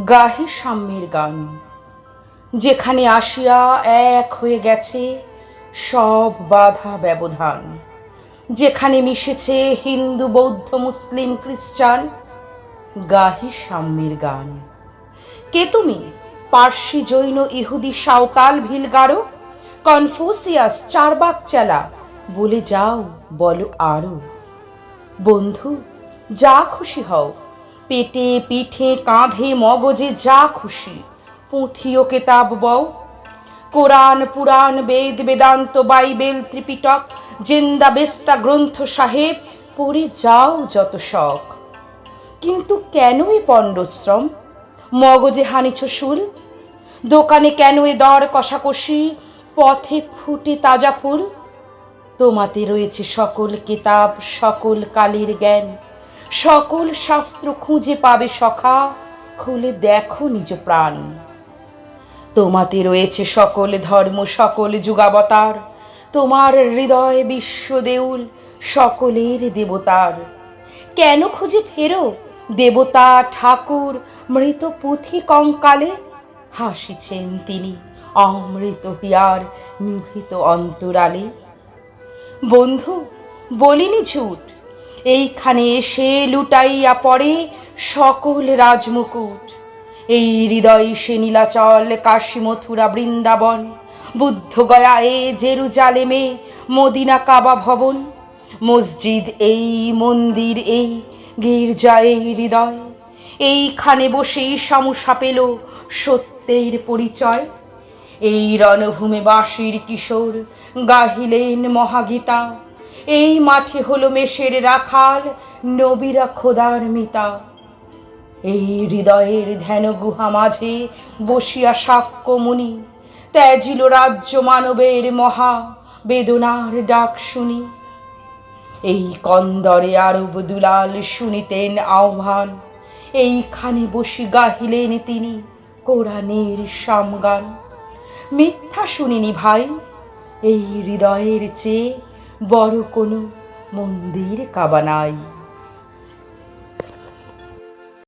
গাহি সাম্যের গান, যেখানে আসিয়া এক হয়ে গেছে সব বাধা ব্যবধান, যেখানে মিশেছে হিন্দু বৌদ্ধ মুসলিম খ্রিস্টান। গাহি সাম্যের গান। কে তুমি? পার্সি জৈন ইহুদি সাঁওতাল ভিলগারো, কনফুসিয়াস চারবাক চালা, বলে যাও বলো আরো। বন্ধু, যা খুশি হও, পেটে পিঠে কাঁধে মগজে যা খুশি, পুঁথি ও কেতাব বও। কোরআন পুরাণ বেদ বেদান্ত বাইবেল ত্রিপিটক জেন্দা বেস্তা গ্রন্থ সাহেব পড়ে যাও যত শখ। কিন্তু কেন এ পণ্ডশ্রম? মগজে হানিছ শুল? দোকানে কেন এ দর কষাকষি? পথে ফুটে তাজা ফুল? তোমাতে রয়েছে সকল কিতাব, সকল কালের জ্ঞান, সকল শাস্ত্র খুঁজে পাবে সখা, খুলে দেখো নিজ প্রাণ। তোমাতে রয়েছে সকল ধর্ম, সকল যুগাবতার, তোমার হৃদয় বিশ্ব দেউল, সকলের দেবতার। কেন খুঁজে ফেরো দেবতা ঠাকুর মৃত পুঁথি কঙ্কালে? হাসিছেন তিনি অমৃত হিয়ার নিভৃত অন্তরালে। বন্ধু, বলিনি ঝুট, এইখানে এসে লুটাইয়া পড়ে সকল রাজমুকুট। এই হৃদয় সে নীলাচল কাশী মথুরা বৃন্দাবন, বুদ্ধ গয়া এ জেরুজালেমে মদিনা কাবা ভবন। মসজিদ এই, মন্দির এই, গির্জা এই হৃদয়, এইখানে বসেই সামুসা পেল সত্যের পরিচয়। এই রণভূমে বাঁশির কিশোর গাহিলেন মহাগীতা, এই মাঠে হলো মেষের রাখাল নবীরা খোদার মিতা। এই হৃদয়ের ধ্যান গুহা মাঝে বসিয়া শাক্যমুনি ত্যাজিল রাজ্য মানবের মহা বেদনার ডাক শুনি। এই কন্দরে আরব দুলাল শুনিতেন আহ্বান, এইখানে বসি গাহিলেন তিনি কোরআনের সামগান। মিথ্যা শুনিনি ভাই, এই হৃদয়ের চেয়ে বড় কোনো মন্দির কাবা নাই।